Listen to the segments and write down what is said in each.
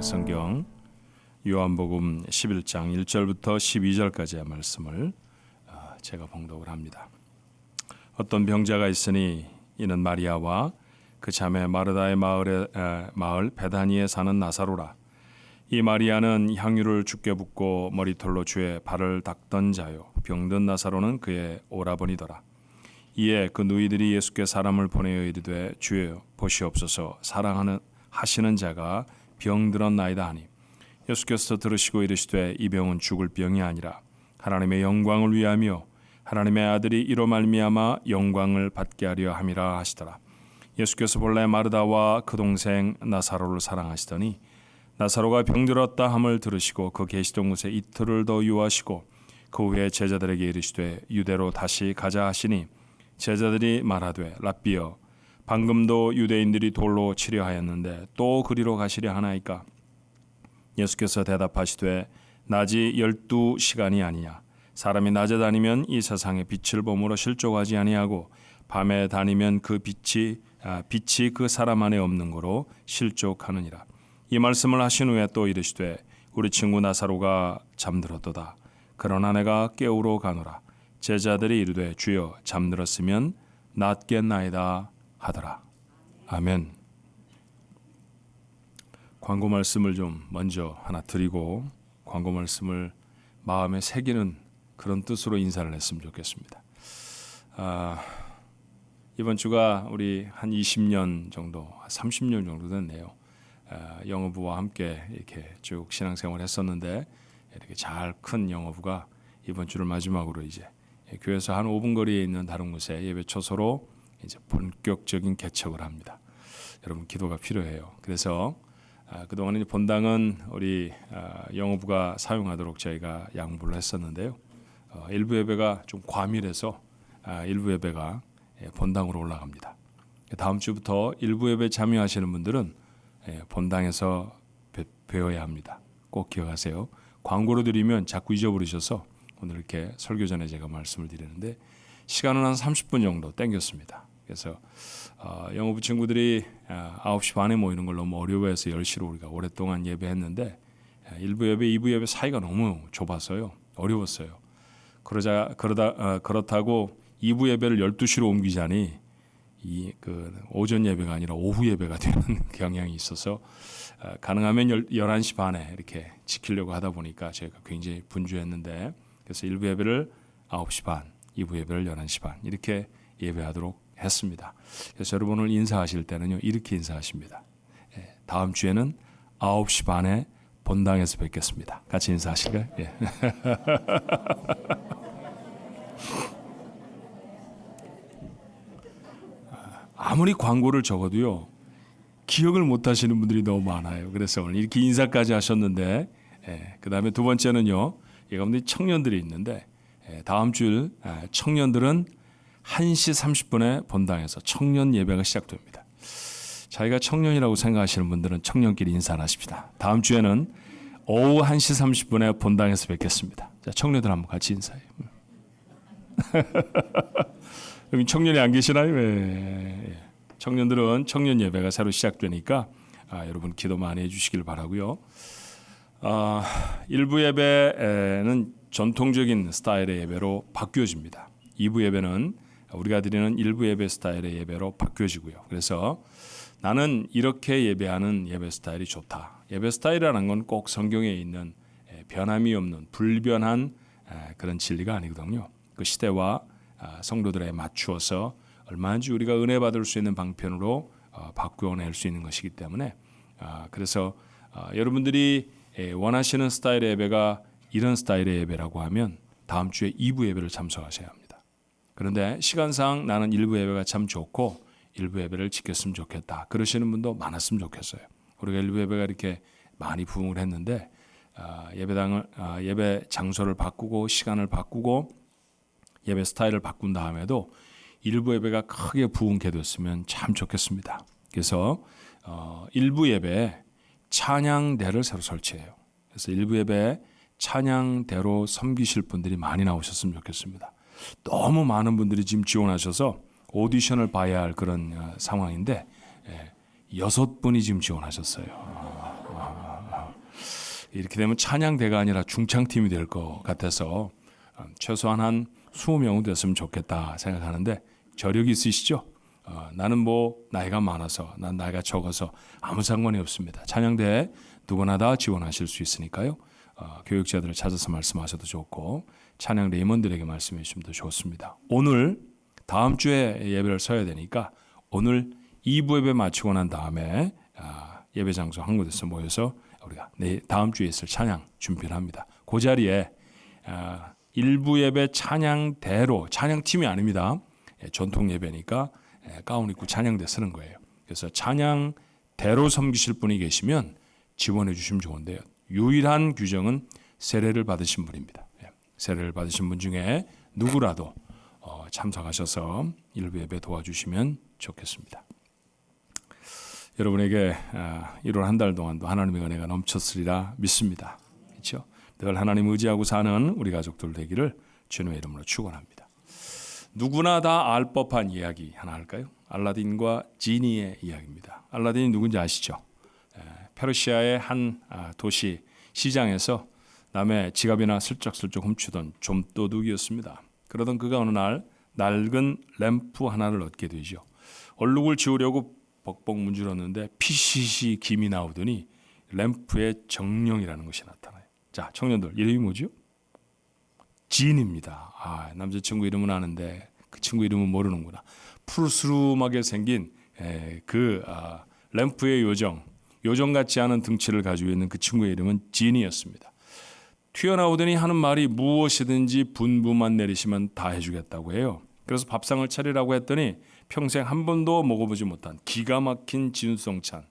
성경 요한복음 11장 1절부터 12절까지의 말씀을 제가 봉독을 합니다. 어떤 병자가 있으니 이는 마리아와 그 자매 마르다의 마을 베다니에 사는 나사로라. 이 마리아는 향유를 주께 붓고 머리털로 주의 발을 닦던 자요, 병든 나사로는 그의 오라버니더라. 이에 그 누이들이 예수께 사람을 보내어 이르되 주여 보시옵소서, 사랑하시는 자가 병들었나이다 하니, 예수께서 들으시고 이르시되 이 병은 죽을 병이 아니라 하나님의 영광을 위하며 하나님의 아들이 이로 말미암아 영광을 받게 하려 함이라 하시더라. 예수께서 본래 마르다와 그 동생 나사로를 사랑하시더니 나사로가 병들었다 함을 들으시고 그 계시던 곳에 이틀을 더 유하시고 그 후에 제자들에게 이르시되 유대로 다시 가자 하시니, 제자들이 말하되 랍비여, 방금도 유대인들이 돌로 치려 하였는데 또 그리로 가시려 하나이까? 예수께서 대답하시되 낮이 12시간이 아니냐. 사람이 낮에 다니면 이 세상의 빛을 보므로 실족하지 아니하고 밤에 다니면 그 빛이 그 사람 안에 없는 거로 실족하느니라. 이 말씀을 하신 후에 또 이르시되 우리 친구 나사로가 잠들었도다. 그러나 내가 깨우러 가노라. 제자들이 이르되 주여 잠들었으면 낫겠나이다 하더라. 아멘. 광고 말씀을 좀 먼저 하나 드리고 광고 말씀을 마음에 새기는 그런 뜻으로 인사를 했으면 좋겠습니다. 이번 주가 우리 한 20년 정도, 30년 정도 됐네요. 영어부와 함께 이렇게 쭉 신앙생활을 했었는데 이렇게 잘 큰 영어부가 이번 주를 마지막으로 이제 교회에서 한 5분 거리에 있는 다른 곳에 예배 초소로 이제 본격적인 개척을 합니다. 여러분 기도가 필요해요. 그래서 그동안 이제 본당은 우리 영어부가 사용하도록 저희가 양보를 했었는데요. 일부 예배가 좀 과밀해서 일부 예배가 본당으로 올라갑니다. 다음 주부터 일부 예배 참여하시는 분들은 본당에서 배워야 합니다. 꼭 기억하세요. 광고로 드리면 자꾸 잊어버리셔서 오늘 이렇게 설교 전에 제가 말씀을 드리는데 시간은 한 30분 정도 땡겼습니다. 그래서 영어부 친구들이 9시 반에 모이는 걸 너무 어려워해서 10시로 우리가 오랫동안 예배했는데 1부 예배, 2부 예배 사이가 너무 좁았어요. 어려웠어요. 그렇다고 2부 예배를 12시로 옮기자니 그 오전 예배가 아니라 오후 예배가 되는 경향이 있어서 가능하면 11시 반에 이렇게 지키려고 하다 보니까 제가 굉장히 분주했는데, 그래서 1부 예배를 9시 반, 2부 예배를 11시 반 이렇게 예배하도록 했습니다. 그래서 여러분을 인사하실 때는요 이렇게 인사하십니다. 다음 주에는 9시 반에 본당에서 뵙겠습니다. 같이 인사하실까요? 예. 아무리 광고를 적어도요 기억을 못 하시는 분들이 너무 많아요. 그래서 오늘 이렇게 인사까지 하셨는데, 그 다음에 두 번째는요, 이 가운데 청년들이 있는데, 다음 주 청년들은 1시 30분에 본당에서 청년 예배가 시작됩니다. 자기가 청년이라고 생각하시는 분들은 청년끼리 인사를 하십시다. 다음 주에는 오후 1시 30분에 본당에서 뵙겠습니다. 자, 청년들 한번 같이 인사해요. 여기 청년이 안 계시나요? 예. 청년들은 청년 예배가 새로 시작되니까 여러분 기도 많이 해주시길 바라고요. 일부 예배는 전통적인 스타일의 예배로 바뀌어집니다. 2부 예배는 우리가 드리는 일부 예배 스타일의 예배로 바뀌어지고요. 그래서 나는 이렇게 예배하는 예배 스타일이 좋다. 예배 스타일이라는 건 꼭 성경에 있는 변함이 없는 불변한 그런 진리가 아니거든요. 그 시대와 성도들에 맞추어서 얼마든지 우리가 은혜 받을 수 있는 방편으로 바꾸어낼 수 있는 것이기 때문에, 그래서 여러분들이 원하시는 스타일의 예배가 이런 스타일의 예배라고 하면 다음 주에 2부 예배를 참석하셔야 합니다. 그런데 시간상 나는 1부 예배가 참 좋고 1부 예배를 지켰으면 좋겠다 그러시는 분도 많았으면 좋겠어요. 우리가 1부 예배가 이렇게 많이 부흥을 했는데 예배 장소를 바꾸고 시간을 바꾸고 예배 스타일을 바꾼 다음에도 일부 예배가 크게 부흥게 됐으면 참 좋겠습니다. 그래서 일부 예배에 찬양대를 새로 설치해요. 그래서 일부 예배에 찬양대로 섬기실 분들이 많이 나오셨으면 좋겠습니다. 너무 많은 분들이 지금 지원하셔서 오디션을 봐야 할 그런 상황인데 6분이 지금 지원하셨어요. 이렇게 되면 찬양대가 아니라 중창팀이 될 것 같아서 최소한 한 20명은 됐으면 좋겠다 생각하는데 저력이 있으시죠? 나는 뭐 나이가 많아서 난 나이가 적어서 아무 상관이 없습니다. 찬양대에 누구나 다 지원하실 수 있으니까요. 교육자들을 찾아서 말씀하셔도 좋고 찬양대 임원들에게 말씀해 주시면 더 좋습니다. 오늘 다음 주에 예배를 서야 되니까 오늘 2부 예배 마치고 난 다음에 예배 장소 한 곳에서 모여서 우리가 다음 주에 있을 찬양 준비를 합니다. 그 자리에 1부 예배 찬양대로 찬양팀이 아닙니다. 전통 예배니까 가운 입고 찬양대 쓰는 거예요. 그래서 찬양대로 섬기실 분이 계시면 지원해 주시면 좋은데요. 유일한 규정은 세례를 받으신 분입니다. 세례를 받으신 분 중에 누구라도 참석하셔서 일부 예배 도와주시면 좋겠습니다. 여러분에게 1월 한 달 동안도 하나님의 은혜가 넘쳤으리라 믿습니다. 그렇죠? 늘 하나님 의지하고 사는 우리 가족들 되기를 주님의 이름으로 축원합니다. 누구나 다 알 법한 이야기 하나 할까요? 알라딘과 지니의 이야기입니다. 알라딘이 누군지 아시죠? 페르시아의 한 도시 시장에서 남의 지갑이나 슬쩍슬쩍 훔치던 좀도둑이었습니다. 그러던 그가 어느 날 낡은 램프 하나를 얻게 되죠. 얼룩을 지우려고 벅벅 문질렀는데 피시시 김이 나오더니 램프에 정령이라는 것이 나타나요. 자, 청년들 이름이 뭐죠? 진입니다. 남자친구 이름은 아는데 그 친구 이름은 모르는구나. 푸르스름하게 생긴 램프의 요정 같지 않은 등치를 가지고 있는 그 친구의 이름은 진이었습니다. 튀어나오더니 하는 말이 무엇이든지 분부만 내리시면 다 해주겠다고 해요. 그래서 밥상을 차리라고 했더니 평생 한 번도 먹어보지 못한 기가 막힌 진수성찬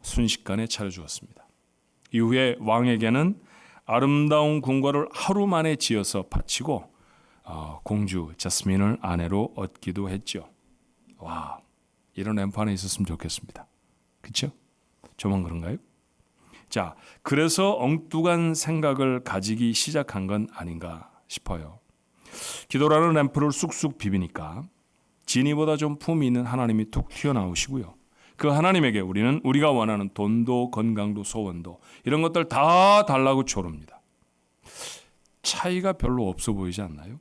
순식간에 차려주었습니다. 이후에 왕에게는 아름다운 궁궐을 하루 만에 지어서 바치고 공주 자스민을 아내로 얻기도 했죠. 와, 이런 램프 하나 있었으면 좋겠습니다. 그렇죠? 저만 그런가요? 자, 그래서 엉뚱한 생각을 가지기 시작한 건 아닌가 싶어요. 기도라는 램프를 쑥쑥 비비니까 지니보다 좀 품이 있는 하나님이 툭 튀어나오시고요. 그 하나님에게 우리는 우리가 원하는 돈도 건강도 소원도 이런 것들 다 달라고 조릅니다. 차이가 별로 없어 보이지 않나요?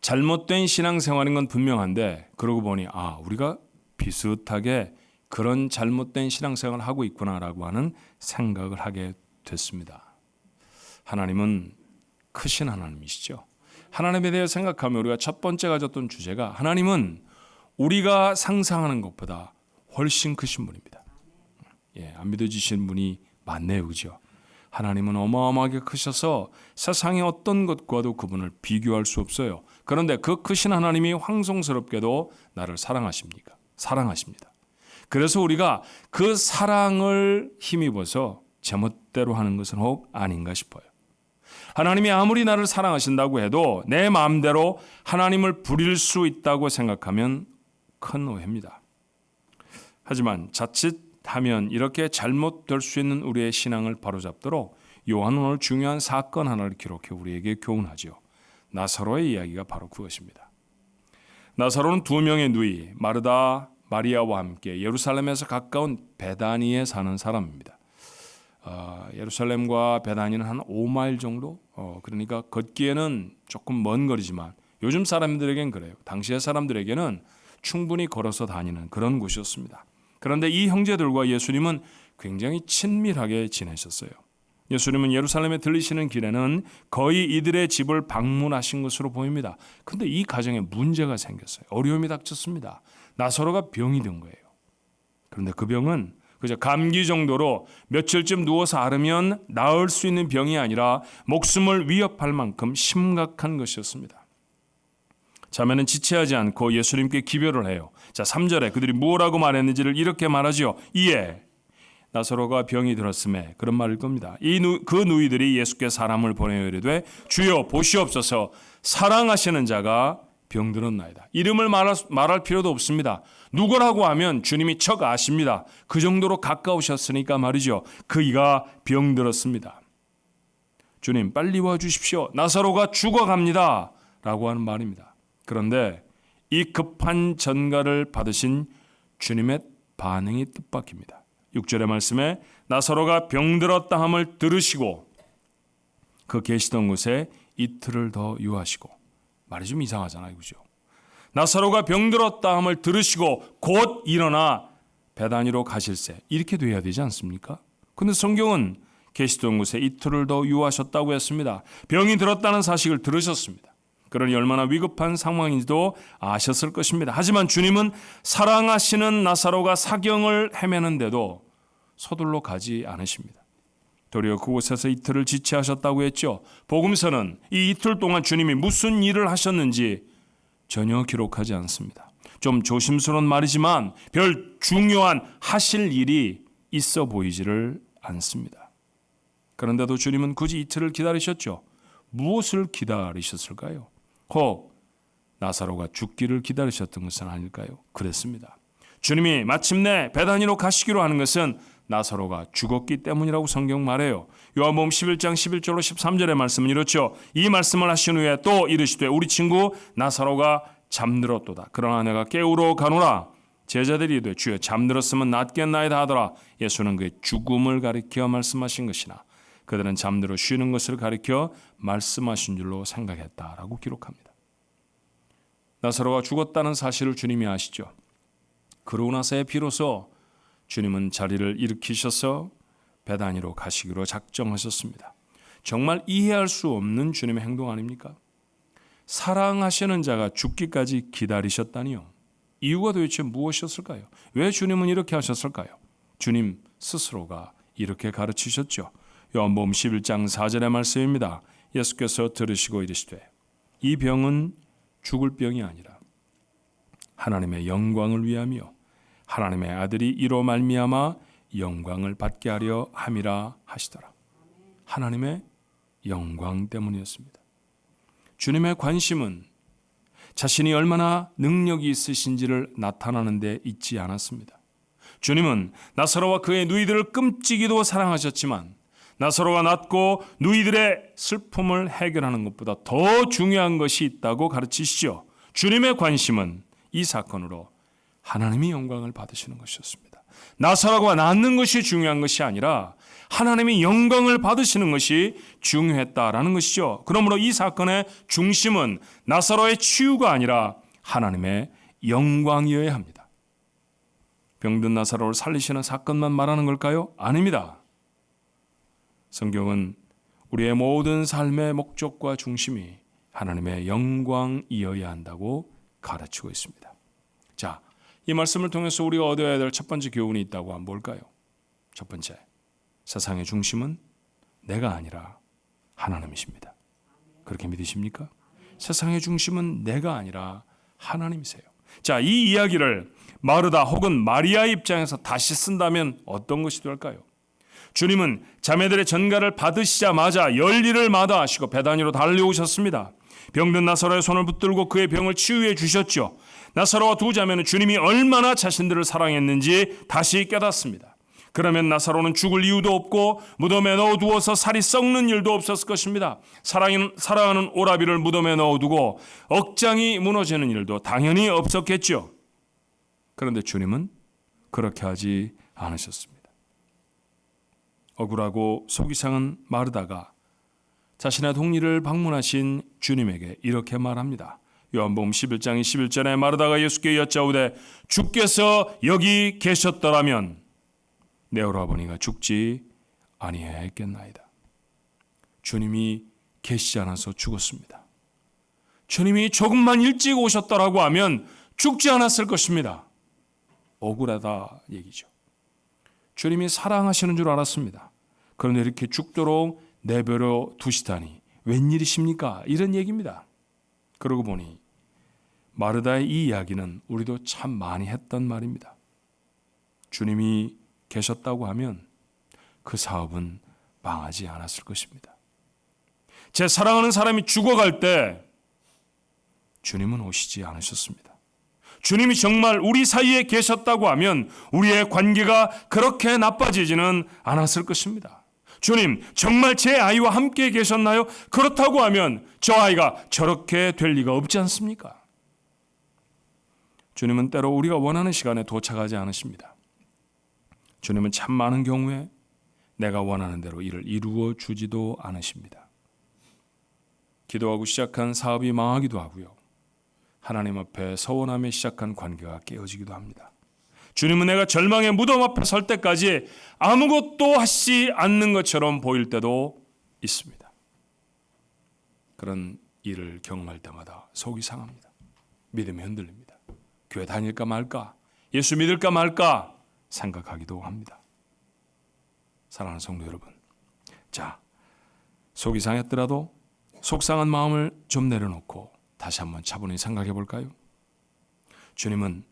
잘못된 신앙생활인 건 분명한데 그러고 보니 우리가 비슷하게 그런 잘못된 신앙생활을 하고 있구나라고 하는 생각을 하게 됐습니다. 하나님은 크신 하나님이시죠. 하나님에 대해 생각하면 우리가 첫 번째 가졌던 주제가 하나님은 우리가 상상하는 것보다 훨씬 크신 분입니다. 안 믿어지시는 분이 많네요. 그죠? 하나님은 어마어마하게 크셔서 세상의 어떤 것과도 그분을 비교할 수 없어요. 그런데 그 크신 하나님이 황송스럽게도 나를 사랑하십니다. 그래서 우리가 그 사랑을 힘입어서 제멋대로 하는 것은 혹 아닌가 싶어요. 하나님이 아무리 나를 사랑하신다고 해도 내 마음대로 하나님을 부릴 수 있다고 생각하면 큰 오해입니다. 하지만 자칫하면 이렇게 잘못될 수 있는 우리의 신앙을 바로잡도록 요한은 오늘 중요한 사건 하나를 기록해 우리에게 교훈하죠. 나사로의 이야기가 바로 그것입니다. 나사로는 두 명의 누이 마르다, 마리아와 함께 예루살렘에서 가까운 베다니에 사는 사람입니다. 예루살렘과 베다니는 한 5마일 정도? 그러니까 걷기에는 조금 먼 거리지만 요즘 사람들에겐 그래요. 당시의 사람들에게는 충분히 걸어서 다니는 그런 곳이었습니다. 그런데 이 형제들과 예수님은 굉장히 친밀하게 지내셨어요. 예수님은 예루살렘에 들리시는 길에는 거의 이들의 집을 방문하신 것으로 보입니다. 그런데 이 가정에 문제가 생겼어요. 어려움이 닥쳤습니다. 나사로가 병이 든 거예요. 그런데 그 병은 그저 감기 정도로 며칠쯤 누워서 앓으면 나을 수 있는 병이 아니라 목숨을 위협할 만큼 심각한 것이었습니다. 자매는 지체하지 않고 예수님께 기별을 해요. 자, 3절에 그들이 뭐라고 말했는지를 이렇게 말하지요. 이에 나사로가 병이 들었음에 그런 말일 겁니다. 그 누이들이 예수께 사람을 보내어 이르되 주여 보시옵소서 사랑하시는 자가 병들었나이다. 이름을 말할 필요도 없습니다. 누구라고 하면 주님이 척 아십니다. 그 정도로 가까우셨으니까 말이죠. 그이가 병들었습니다. 주님 빨리 와주십시오. 나사로가 죽어갑니다. 라고 하는 말입니다. 그런데 이 급한 전가를 받으신 주님의 반응이 뜻밖입니다. 6절의 말씀에 나사로가 병들었다 함을 들으시고 그 계시던 곳에 이틀을 더 유하시고, 말이 좀 이상하잖아요, 그죠? 나사로가 병들었다 함을 들으시고 곧 일어나 베다니로 가실세, 이렇게 돼야 되지 않습니까? 근데 성경은 계시던 곳에 이틀을 더 유하셨다고 했습니다. 병이 들었다는 사실을 들으셨습니다. 그러니 얼마나 위급한 상황인지도 아셨을 것입니다. 하지만 주님은 사랑하시는 나사로가 사경을 헤매는데도 서둘러 가지 않으십니다. 도리어 그곳에서 이틀을 지체하셨다고 했죠. 복음서는 이 이틀 동안 주님이 무슨 일을 하셨는지 전혀 기록하지 않습니다. 좀 조심스러운 말이지만 별 중요한 하실 일이 있어 보이지를 않습니다. 그런데도 주님은 굳이 이틀을 기다리셨죠. 무엇을 기다리셨을까요? 혹 나사로가 죽기를 기다리셨던 것은 아닐까요? 그랬습니다. 주님이 마침내 베다니로 가시기로 하는 것은 나사로가 죽었기 때문이라고 성경 말해요. 요한복음 11장 11절로 13절의 말씀은 이렇죠. 이 말씀을 하신 후에 또 이르시되 우리 친구 나사로가 잠들었도다. 그러나 내가 깨우러 가노라. 제자들이 이르되 주여 잠들었으면 낫겠나이다 하더라. 예수는 그의 죽음을 가리켜 말씀하신 것이나 그들은 잠들어 쉬는 것을 가리켜 말씀하신 줄로 생각했다라고 기록합니다. 나사로가 죽었다는 사실을 주님이 아시죠. 그러고 나서야 비로소 주님은 자리를 일으키셔서 베다니로 가시기로 작정하셨습니다. 정말 이해할 수 없는 주님의 행동 아닙니까? 사랑하시는 자가 죽기까지 기다리셨다니요. 이유가 도대체 무엇이었을까요? 왜 주님은 이렇게 하셨을까요? 주님 스스로가 이렇게 가르치셨죠. 요한복음 11장 4절의 말씀입니다. 예수께서 들으시고 이르시되 이 병은 죽을 병이 아니라 하나님의 영광을 위하며 하나님의 아들이 이로 말미암아 영광을 받게 하려 함이라 하시더라. 하나님의 영광 때문이었습니다. 주님의 관심은 자신이 얼마나 능력이 있으신지를 나타나는 데 있지 않았습니다. 주님은 나사로와 그의 누이들을 끔찍이도 사랑하셨지만 나사로가 낫고 누이들의 슬픔을 해결하는 것보다 더 중요한 것이 있다고 가르치시죠. 주님의 관심은 이 사건으로 하나님이 영광을 받으시는 것이었습니다. 나사로가 낫는 것이 중요한 것이 아니라 하나님이 영광을 받으시는 것이 중요했다라는 것이죠. 그러므로 이 사건의 중심은 나사로의 치유가 아니라 하나님의 영광이어야 합니다. 병든 나사로를 살리시는 사건만 말하는 걸까요? 아닙니다. 성경은 우리의 모든 삶의 목적과 중심이 하나님의 영광이어야 한다고 가르치고 있습니다. 자, 이 말씀을 통해서 우리가 얻어야 될 첫 번째 교훈이 있다고 하면 뭘까요? 첫 번째, 세상의 중심은 내가 아니라 하나님이십니다. 그렇게 믿으십니까? 세상의 중심은 내가 아니라 하나님이세요. 자, 이 이야기를 마르다 혹은 마리아의 입장에서 다시 쓴다면 어떤 것이 될까요? 주님은 자매들의 전가를 받으시자마자 열일을 마다하시고 베다니로 달려오셨습니다. 병든 나사로의 손을 붙들고 그의 병을 치유해 주셨죠. 나사로와 두 자매는 주님이 얼마나 자신들을 사랑했는지 다시 깨닫습니다. 그러면 나사로는 죽을 이유도 없고 무덤에 넣어두어서 살이 썩는 일도 없었을 것입니다. 사랑하는 오라비를 무덤에 넣어두고 억장이 무너지는 일도 당연히 없었겠죠. 그런데 주님은 그렇게 하지 않으셨습니다. 억울하고 속이 상한 마르다가 자신의 동리를 방문하신 주님에게 이렇게 말합니다. 요한복음 11장 21절에 마르다가 예수께 여짜오되 주께서 여기 계셨더라면 내 오라버니가 죽지 아니하였겠나이다. 주님이 계시지 않아서 죽었습니다. 주님이 조금만 일찍 오셨더라고 하면 죽지 않았을 것입니다. 억울하다 얘기죠. 주님이 사랑하시는 줄 알았습니다. 그런데 이렇게 죽도록 내버려 두시다니 웬일이십니까? 이런 얘기입니다. 그러고 보니 마르다의 이 이야기는 우리도 참 많이 했던 말입니다. 주님이 계셨다고 하면 그 사업은 망하지 않았을 것입니다. 제 사랑하는 사람이 죽어갈 때 주님은 오시지 않으셨습니다. 주님이 정말 우리 사이에 계셨다고 하면 우리의 관계가 그렇게 나빠지지는 않았을 것입니다. 주님, 정말 제 아이와 함께 계셨나요? 그렇다고 하면 저 아이가 저렇게 될 리가 없지 않습니까? 주님은 때로 우리가 원하는 시간에 도착하지 않으십니다. 주님은 참 많은 경우에 내가 원하는 대로 이를 이루어 주지도 않으십니다. 기도하고 시작한 사업이 망하기도 하고요. 하나님 앞에 서원하며 시작한 관계가 깨어지기도 합니다. 주님은 내가 절망의 무덤 앞에 설 때까지 아무것도 하시지 않는 것처럼 보일 때도 있습니다. 그런 일을 경험할 때마다 속이 상합니다. 믿음이 흔들립니다. 교회 다닐까 말까, 예수 믿을까 말까 생각하기도 합니다. 사랑하는 성도 여러분, 자, 속이 상했더라도 속상한 마음을 좀 내려놓고 다시 한번 차분히 생각해 볼까요? 주님은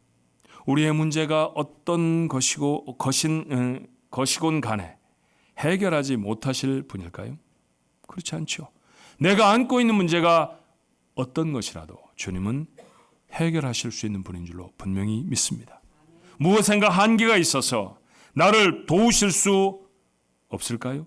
우리의 문제가 어떤 것이건 간에 해결하지 못하실 분일까요? 그렇지 않죠. 내가 안고 있는 문제가 어떤 것이라도 주님은 해결하실 수 있는 분인 줄로 분명히 믿습니다. 무엇인가 한계가 있어서 나를 도우실 수 없을까요?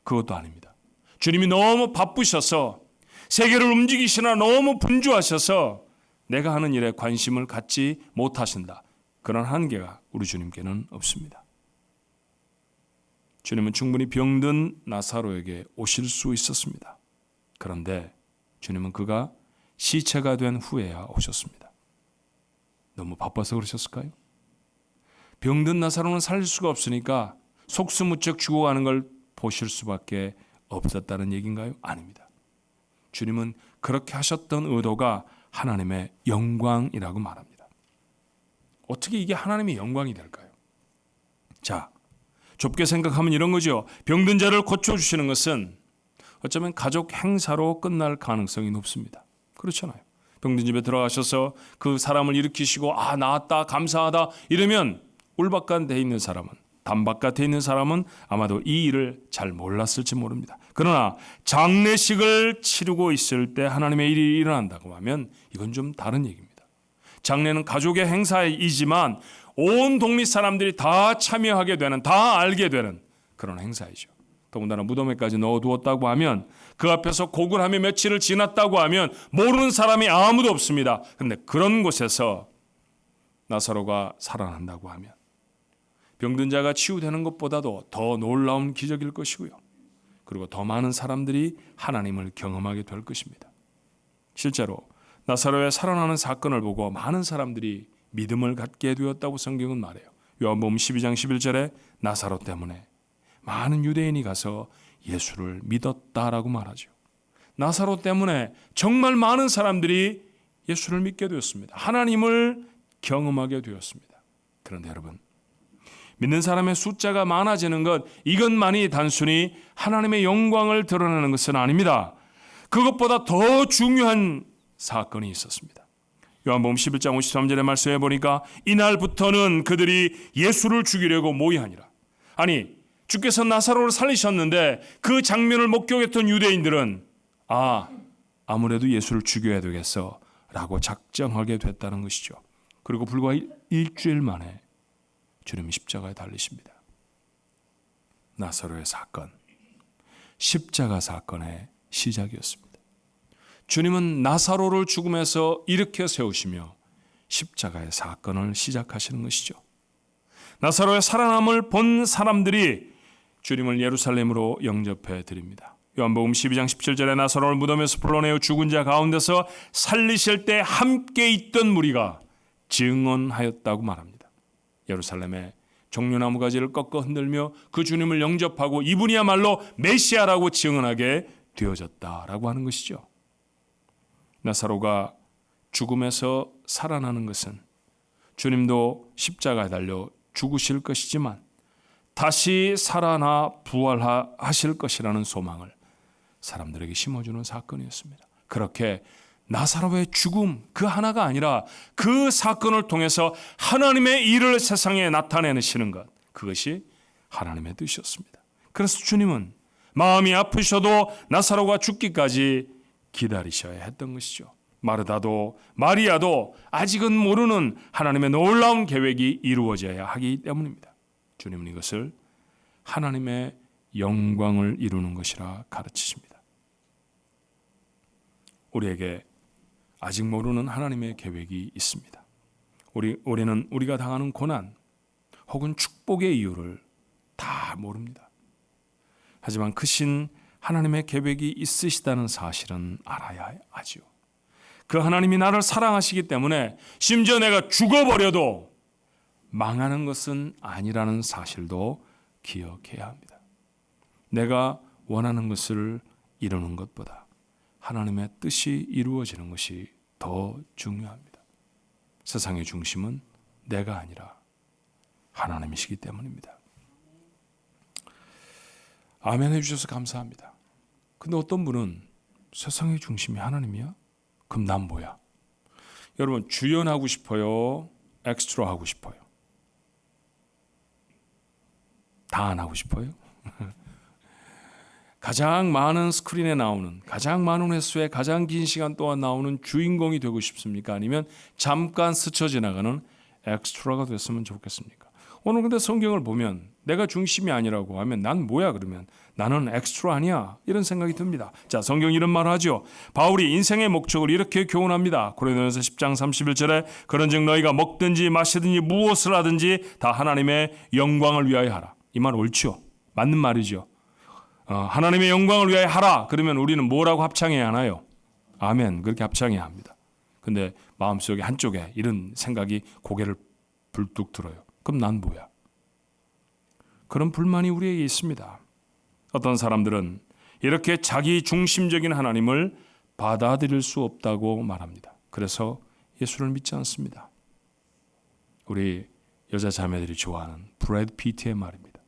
그것도 아닙니다. 주님이 너무 바쁘셔서 세계를 움직이시나 너무 분주하셔서 내가 하는 일에 관심을 갖지 못하신다. 그런 한계가 우리 주님께는 없습니다. 주님은 충분히 병든 나사로에게 오실 수 있었습니다. 그런데 주님은 그가 시체가 된 후에야 오셨습니다. 너무 바빠서 그러셨을까요? 병든 나사로는 살릴 수가 없으니까 속수무책 죽어가는 걸 보실 수밖에 없었다는 얘기인가요? 아닙니다. 주님은 그렇게 하셨던 의도가 하나님의 영광이라고 말합니다. 어떻게 이게 하나님의 영광이 될까요? 자, 좁게 생각하면 이런 거죠. 병든 자를 고쳐주시는 것은 어쩌면 가족 행사로 끝날 가능성이 높습니다. 그렇잖아요. 병든 집에 들어가셔서 그 사람을 일으키시고 나았다 감사하다 이러면 울바깥에 있는 사람은, 담바깥에 있는 사람은 아마도 이 일을 잘 몰랐을지 모릅니다. 그러나 장례식을 치르고 있을 때 하나님의 일이 일어난다고 하면 이건 좀 다른 얘기입니다. 장례는 가족의 행사이지만 온 동리 사람들이 다 참여하게 되는, 다 알게 되는 그런 행사이죠. 더군다나 무덤에까지 넣어두었다고 하면, 그 앞에서 고군하며 며칠을 지났다고 하면 모르는 사람이 아무도 없습니다. 그런데 그런 곳에서 나사로가 살아난다고 하면 병든 자가 치유되는 것보다도 더 놀라운 기적일 것이고요. 그리고 더 많은 사람들이 하나님을 경험하게 될 것입니다. 실제로 나사로의 살아나는 사건을 보고 많은 사람들이 믿음을 갖게 되었다고 성경은 말해요. 요한복음 12장 11절에 나사로 때문에 많은 유대인이 가서 예수를 믿었다라고 말하죠. 나사로 때문에 정말 많은 사람들이 예수를 믿게 되었습니다. 하나님을 경험하게 되었습니다. 그런데 여러분, 믿는 사람의 숫자가 많아지는 것, 이것만이 단순히 하나님의 영광을 드러내는 것은 아닙니다. 그것보다 더 중요한 사건이 있었습니다. 요한복음 11장 53절의 말씀에 보니까 이날부터는 그들이 예수를 죽이려고 모의하니라. 아니, 주께서 나사로를 살리셨는데 그 장면을 목격했던 유대인들은 아무래도 예수를 죽여야 되겠어 라고 작정하게 됐다는 것이죠. 그리고 불과 일주일 만에 주님이 십자가에 달리십니다. 나사로의 사건, 십자가 사건의 시작이었습니다. 주님은 나사로를 죽음에서 일으켜 세우시며 십자가의 사건을 시작하시는 것이죠. 나사로의 살아남을 본 사람들이 주님을 예루살렘으로 영접해 드립니다. 요한복음 12장 17절에 나사로를 무덤에서 불러내어 죽은 자 가운데서 살리실 때 함께 있던 무리가 증언하였다고 말합니다. 예루살렘에 종려나무 가지를 꺾어 흔들며 그 주님을 영접하고 이분이야말로 메시아라고 증언하게 되어졌다라고 하는 것이죠. 나사로가 죽음에서 살아나는 것은 주님도 십자가에 달려 죽으실 것이지만 다시 살아나 부활하실 것이라는 소망을 사람들에게 심어주는 사건이었습니다. 그렇게 나사로의 죽음 그 하나가 아니라 그 사건을 통해서 하나님의 일을 세상에 나타내시는 것, 그것이 하나님의 뜻이었습니다. 그래서 주님은 마음이 아프셔도 나사로가 죽기까지 기다리셔야 했던 것이죠. 마르다도 마리아도 아직은 모르는 하나님의 놀라운 계획이 이루어져야 하기 때문입니다. 주님은 이것을 하나님의 영광을 이루는 것이라 가르치십니다. 우리에게 아직 모르는 하나님의 계획이 있습니다. 우리는 우리가 당하는 고난 혹은 축복의 이유를 다 모릅니다. 하지만 크신 하나님의 계획이 있으시다는 사실은 알아야 하지요. 그 하나님이 나를 사랑하시기 때문에 심지어 내가 죽어버려도 망하는 것은 아니라는 사실도 기억해야 합니다. 내가 원하는 것을 이루는 것보다 하나님의 뜻이 이루어지는 것이 더 중요합니다. 세상의 중심은 내가 아니라 하나님이시기 때문입니다. 아멘 해주셔서 감사합니다. 근데 어떤 분은 세상의 중심이 하나님이야? 그럼 난 뭐야? 여러분, 주연하고 싶어요? 엑스트라 하고 싶어요? 다 안 하고 싶어요? 가장 많은 스크린에 나오는, 가장 많은 횟수에 가장 긴 시간 동안 나오는 주인공이 되고 싶습니까? 아니면 잠깐 스쳐 지나가는 엑스트라가 됐으면 좋겠습니까? 오늘 근데 성경을 보면 내가 중심이 아니라고 하면 난 뭐야 그러면? 나는 엑스트라 아니야. 이런 생각이 듭니다. 자, 성경 이런 말을 하죠. 바울이 인생의 목적을 이렇게 교훈합니다. 고린도전서 10장 31절에 그런즉 너희가 먹든지 마시든지 무엇을 하든지 다 하나님의 영광을 위하여 하라. 이 말 옳죠. 맞는 말이죠. 하나님의 영광을 위하여 하라. 그러면 우리는 뭐라고 합창해야 하나요? 아멘. 그렇게 합창해야 합니다. 근데 마음속에 한쪽에 이런 생각이 고개를 불뚝 들어요. 그럼 난 뭐야? 그런 불만이 우리에게 있습니다. 어떤 사람들은 이렇게 자기 중심적인 하나님을 받아들일 수 없다고 말합니다. 그래서 예수를 믿지 않습니다. 우리 여자 자매들이 좋아하는 브래드 피트의 말입니다.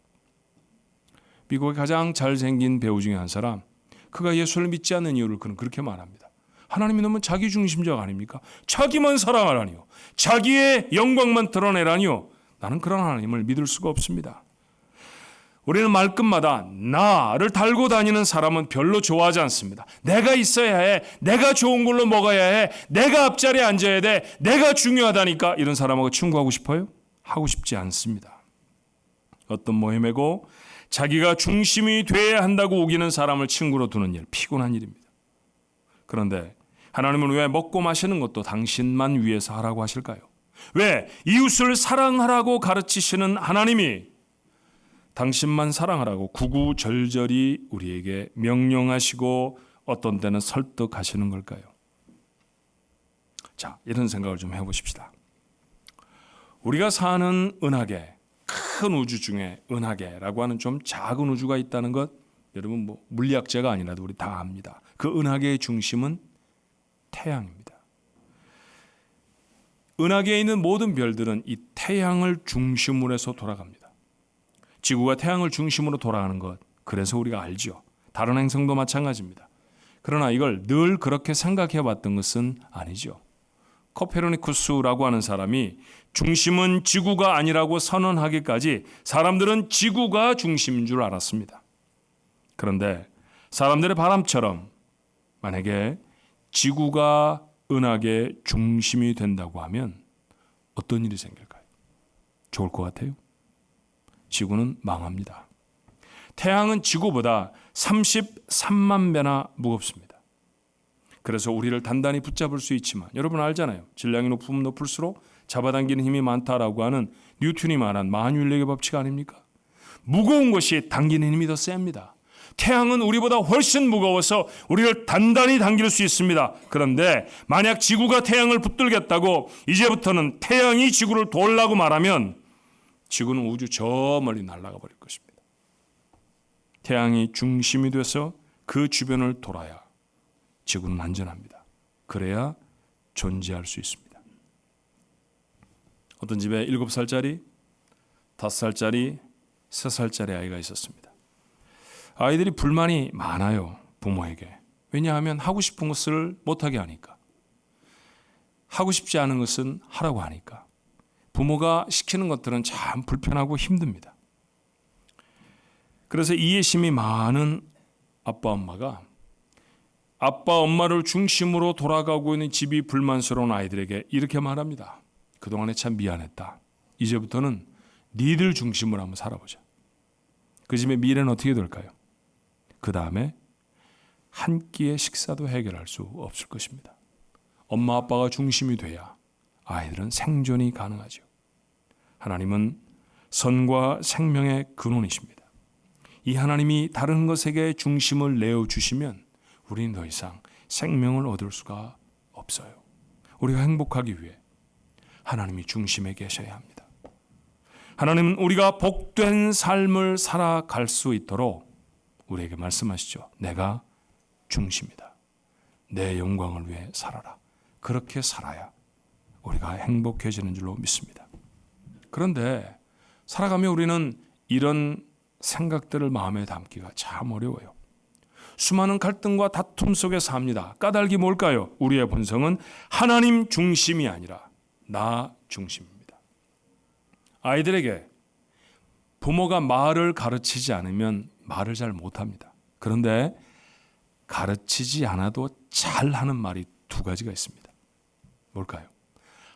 미국의 가장 잘생긴 배우 중에 한 사람, 그가 예수를 믿지 않는 이유를 그는 그렇게 말합니다. 하나님이 너무 자기 중심적 아닙니까? 자기만 사랑하라니요. 자기의 영광만 드러내라니요. 나는 그런 하나님을 믿을 수가 없습니다. 우리는 말끝마다 나를 달고 다니는 사람은 별로 좋아하지 않습니다. 내가 있어야 해. 내가 좋은 걸로 먹어야 해. 내가 앞자리에 앉아야 돼. 내가 중요하다니까. 이런 사람하고 친구하고 싶어요? 하고 싶지 않습니다. 어떤 모임이고 자기가 중심이 돼야 한다고 우기는 사람을 친구로 두는 일, 피곤한 일입니다. 그런데 하나님은 왜 먹고 마시는 것도 당신만 위해서 하라고 하실까요? 왜 이웃을 사랑하라고 가르치시는 하나님이 당신만 사랑하라고 구구절절히 우리에게 명령하시고 어떤 때는 설득하시는 걸까요? 자, 이런 생각을 좀 해보십시다. 우리가 사는 은하계, 큰 우주 중에 은하계라고 하는 좀 작은 우주가 있다는 것, 여러분 뭐 물리학자가 아니라도 우리 다 압니다. 그 은하계의 중심은 태양입니다. 은하계에 있는 모든 별들은 이 태양을 중심으로 해서 돌아갑니다. 지구가 태양을 중심으로 돌아가는 것, 그래서 우리가 알죠. 다른 행성도 마찬가지입니다. 그러나 이걸 늘 그렇게 생각해 봤던 것은 아니죠. 코페르니쿠스라고 하는 사람이 중심은 지구가 아니라고 선언하기까지 사람들은 지구가 중심인 줄 알았습니다. 그런데 사람들의 바람처럼 만약에 지구가 은하계의 중심이 된다고 하면 어떤 일이 생길까요? 좋을 것 같아요? 지구는 망합니다. 태양은 지구보다 33만 배나 무겁습니다. 그래서 우리를 단단히 붙잡을 수 있지만 여러분 알잖아요. 질량이 높으면 높을수록 잡아당기는 힘이 많다라고 하는 뉴턴이 말한 만유인력의 법칙 아닙니까? 무거운 것이 당기는 힘이 더 셉니다. 태양은 우리보다 훨씬 무거워서 우리를 단단히 당길 수 있습니다. 그런데 만약 지구가 태양을 붙들겠다고 이제부터는 태양이 지구를 돌라고 말하면 지구는 우주 저 멀리 날아가 버릴 것입니다. 태양이 중심이 돼서 그 주변을 돌아야 지구는 안전합니다. 그래야 존재할 수 있습니다. 어떤 집에 7살짜리, 5살짜리, 3살짜리 아이가 있었습니다. 아이들이 불만이 많아요. 부모에게. 왜냐하면 하고 싶은 것을 못하게 하니까. 하고 싶지 않은 것은 하라고 하니까. 부모가 시키는 것들은 참 불편하고 힘듭니다. 그래서 이해심이 많은 아빠 엄마가 아빠 엄마를 중심으로 돌아가고 있는 집이 불만스러운 아이들에게 이렇게 말합니다. 그동안에 참 미안했다. 이제부터는 니들 중심으로 한번 살아보자. 그 집의 미래는 어떻게 될까요? 그 다음에 한 끼의 식사도 해결할 수 없을 것입니다. 엄마 아빠가 중심이 돼야 아이들은 생존이 가능하죠. 하나님은 선과 생명의 근원이십니다. 이 하나님이 다른 것에게 중심을 내어주시면 우리는 더 이상 생명을 얻을 수가 없어요. 우리가 행복하기 위해 하나님이 중심에 계셔야 합니다. 하나님은 우리가 복된 삶을 살아갈 수 있도록 우리에게 말씀하시죠. 내가 중심이다. 내 영광을 위해 살아라. 그렇게 살아야 우리가 행복해지는 줄로 믿습니다. 그런데 살아가며 우리는 이런 생각들을 마음에 담기가 참 어려워요. 수많은 갈등과 다툼 속에 삽니다. 까닭이 뭘까요? 우리의 본성은 하나님 중심이 아니라 나 중심입니다. 아이들에게 부모가 말을 가르치지 않으면 말을 잘 못합니다. 그런데 가르치지 않아도 잘하는 말이 두 가지가 있습니다. 뭘까요?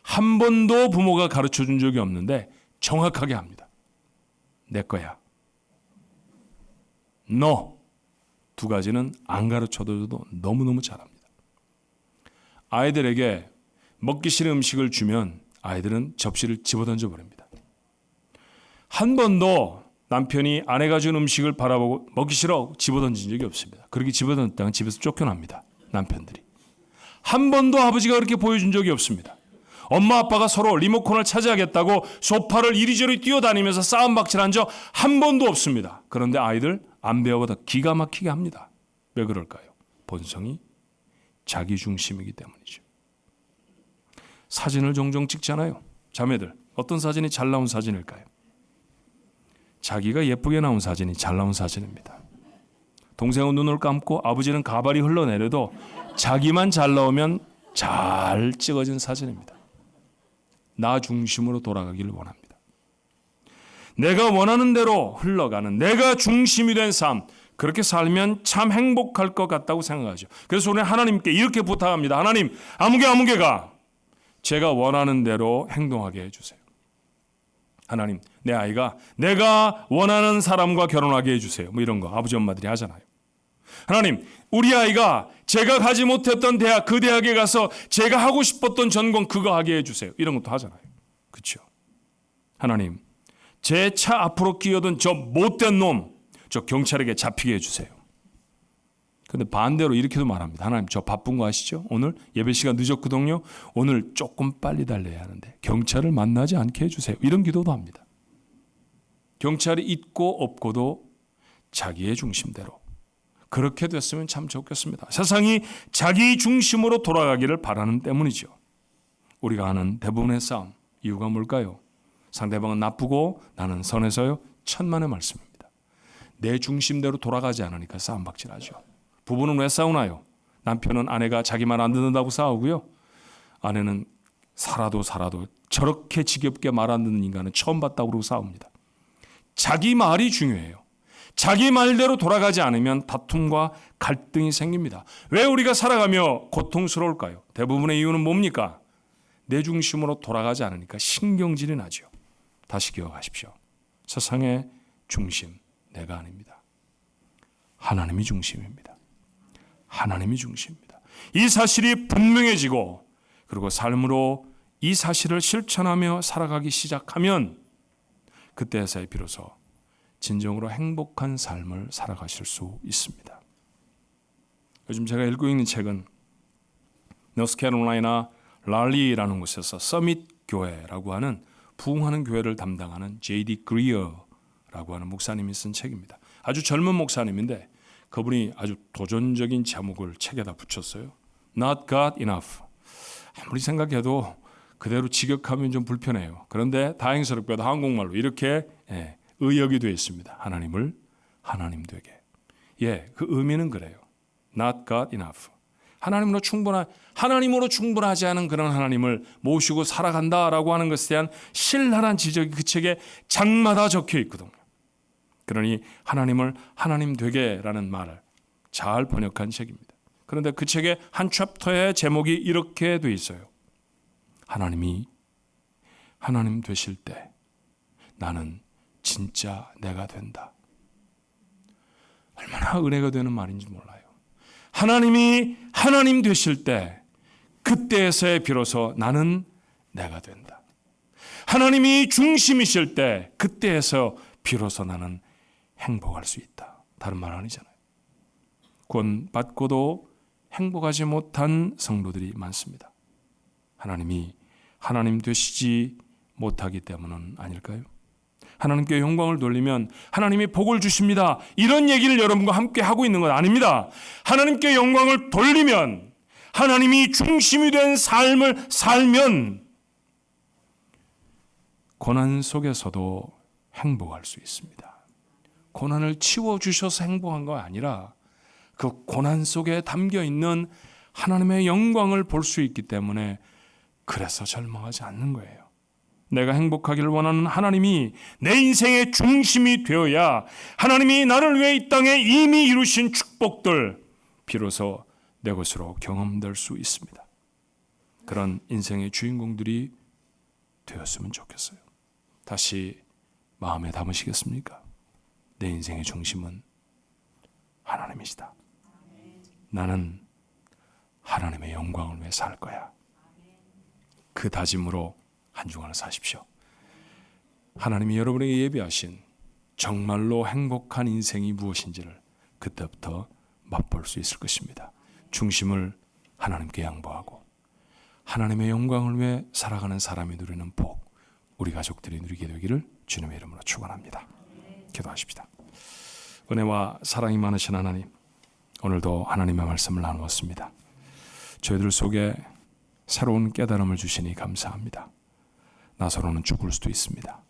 한 번도 부모가 가르쳐 준 적이 없는데 정확하게 합니다. 내 거야. 너. 두 가지는 안 가르쳐줘도 너무너무 잘합니다. 아이들에게 먹기 싫은 음식을 주면 아이들은 접시를 집어던져 버립니다. 한 번도 남편이 아내가 준 음식을 바라보고 먹기 싫어 집어던진 적이 없습니다. 그렇게 집어던졌다가 집에서 쫓겨납니다. 남편들이. 한 번도 아버지가 그렇게 보여준 적이 없습니다. 엄마 아빠가 서로 리모컨을 차지하겠다고 소파를 이리저리 뛰어다니면서 싸움박질한 적 한 번도 없습니다. 그런데 아이들 안 배워보다 기가 막히게 합니다. 왜 그럴까요? 본성이 자기 중심이기 때문이죠. 사진을 종종 찍잖아요. 자매들, 어떤 사진이 잘 나온 사진일까요? 자기가 예쁘게 나온 사진이 잘 나온 사진입니다. 동생은 눈을 감고 아버지는 가발이 흘러내려도 자기만 잘 나오면 잘 찍어진 사진입니다. 나 중심으로 돌아가기를 원합니다. 내가 원하는 대로 흘러가는 내가 중심이 된 삶, 그렇게 살면 참 행복할 것 같다고 생각하죠. 그래서 우리는 하나님께 이렇게 부탁합니다. 하나님, 아무개가 제가 원하는 대로 행동하게 해주세요. 하나님, 내 아이가 내가 원하는 사람과 결혼하게 해주세요. 뭐 이런 거 아버지 엄마들이 하잖아요. 하나님, 우리 아이가 제가 가지 못했던 대학, 그 대학에 가서 제가 하고 싶었던 전공 그거 하게 해주세요. 이런 것도 하잖아요. 그렇죠? 하나님, 제 차 앞으로 끼어든 저 못된 놈, 저 경찰에게 잡히게 해주세요. 그런데 반대로 이렇게도 말합니다. 하나님, 저 바쁜 거 아시죠? 오늘 예배 시간 늦었거든요. 오늘 조금 빨리 달려야 하는데 경찰을 만나지 않게 해주세요. 이런 기도도 합니다. 경찰이 있고 없고도 자기의 중심대로 그렇게 됐으면 참 좋겠습니다. 세상이 자기 중심으로 돌아가기를 바라는 때문이죠. 우리가 하는 대부분의 싸움, 이유가 뭘까요? 상대방은 나쁘고 나는 선해서요. 천만의 말씀입니다. 내 중심대로 돌아가지 않으니까 싸움박질하죠. 부부는 왜 싸우나요? 남편은 아내가 자기 말 안 듣는다고 싸우고요. 아내는 살아도 저렇게 지겹게 말 안 듣는 인간은 처음 봤다고 그러고 싸웁니다. 자기 말이 중요해요. 자기 말대로 돌아가지 않으면 다툼과 갈등이 생깁니다. 왜 우리가 살아가며 고통스러울까요? 대부분의 이유는 뭡니까? 내 중심으로 돌아가지 않으니까 신경질이 나죠. 다시 기억하십시오. 세상의 중심 내가 아닙니다. 하나님이 중심입니다. 하나님이 중심입니다. 이 사실이 분명해지고 그리고 삶으로 이 사실을 실천하며 살아가기 시작하면 그때서야 비로소 진정으로 행복한 삶을 살아가실 수 있습니다. 요즘 제가 읽고 있는 책은 노스캐롤라이나 랄리라는 곳에서 서밋 교회라고 하는 부흥하는 교회를 담당하는 J.D. 그리어라고 하는 목사님이 쓴 책입니다. 아주 젊은 목사님인데 그분이 아주 도전적인 제목을 책에다 붙였어요. Not God enough. 아무리 생각해도 그대로 직역하면 좀 불편해요. 그런데 다행스럽게도 한국말로 이렇게 의역이 되어 있습니다. 하나님을 하나님 되게. 그 의미는 그래요. Not God enough. 하나님으로 충분하지 않은 그런 하나님을 모시고 살아간다라고 하는 것에 대한 신랄한 지적이 그 책에 장마다 적혀 있거든요. 그러니 하나님을 하나님 되게라는 말을 잘 번역한 책입니다. 그런데 그 책의 한 챕터의 제목이 이렇게 돼 있어요. 하나님이 하나님 되실 때 나는 진짜 내가 된다. 얼마나 은혜가 되는 말인지 몰라요. 하나님이 하나님 되실 때 그때에서야 비로소 나는 내가 된다. 하나님이 중심이실 때 그때에서 비로소 나는 행복할 수 있다. 다른 말 아니잖아요. 구원 받고도 행복하지 못한 성도들이 많습니다. 하나님이 하나님 되시지 못하기 때문은 아닐까요? 하나님께 영광을 돌리면 하나님이 복을 주십니다. 이런 얘기를 여러분과 함께 하고 있는 건 아닙니다. 하나님께 영광을 돌리면, 하나님이 중심이 된 삶을 살면 고난 속에서도 행복할 수 있습니다. 고난을 치워주셔서 행복한 거 아니라 그 고난 속에 담겨있는 하나님의 영광을 볼 수 있기 때문에 그래서 절망하지 않는 거예요. 내가 행복하기를 원하는 하나님이 내 인생의 중심이 되어야 하나님이 나를 위해 이 땅에 이미 이루신 축복들 비로소 내 것으로 경험될 수 있습니다. 그런 인생의 주인공들이 되었으면 좋겠어요. 다시 마음에 담으시겠습니까? 내 인생의 중심은 하나님이시다. 나는 하나님의 영광을 위해 살 거야. 그 다짐으로 한 주간을 사십시오. 하나님이 여러분에게 예비하신 정말로 행복한 인생이 무엇인지를 그때부터 맛볼 수 있을 것입니다. 중심을 하나님께 양보하고 하나님의 영광을 위해 살아가는 사람이 누리는 복, 우리 가족들이 누리게 되기를 주님의 이름으로 축원합니다. 기도하십시다. 은혜와 사랑이 많으신 하나님, 오늘도 하나님의 말씀을 나누었습니다. 저희들 속에 새로운 깨달음을 주시니 감사합니다. 나서로는 죽을 수도 있습니다.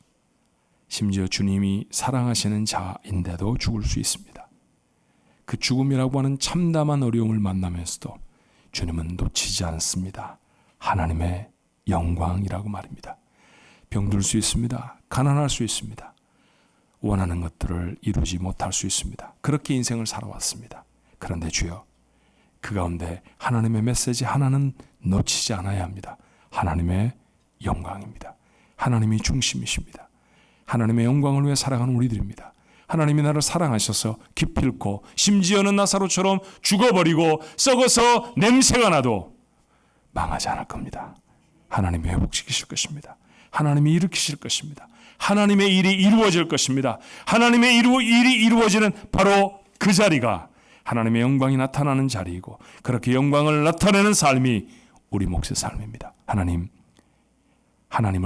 심지어 주님이 사랑하시는 자인데도 죽을 수 있습니다. 그 죽음이라고 하는 참담한 어려움을 만나면서도 주님은 놓치지 않습니다. 하나님의 영광이라고 말입니다. 병들 수 있습니다. 가난할 수 있습니다. 원하는 것들을 이루지 못할 수 있습니다. 그렇게 인생을 살아왔습니다. 그런데 주여, 그 가운데 하나님의 메시지 하나는 놓치지 않아야 합니다. 하나님의 영광입니다. 하나님이 중심이십니다. 하나님의 영광을 위해 살아가는 우리들입니다. 하나님이 나를 사랑하셔서 기필코 심지어는 나사로처럼 죽어버리고 썩어서 냄새가 나도 망하지 않을 겁니다. 하나님이 회복시키실 것입니다. 하나님이 일으키실 것입니다. 하나님의 일이 이루어질 것입니다. 하나님의 일이 이루어지는 바로 그 자리가 하나님의 영광이 나타나는 자리이고, 그렇게 영광을 나타내는 삶이 우리 몫의 삶입니다. 하나님을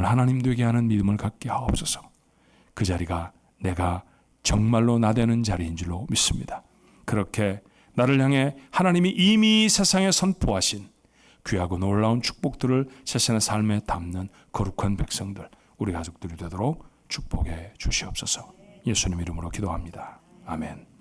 하나님 되게 하는 믿음을 갖게 하옵소서. 그 자리가 내가 정말로 나되는 자리인 줄로 믿습니다. 그렇게 나를 향해 하나님이 이미 세상에 선포하신 귀하고 놀라운 축복들을 세상의 삶에 담는 거룩한 백성들, 우리 가족들이 되도록 축복해 주시옵소서. 예수님 이름으로 기도합니다. 아멘.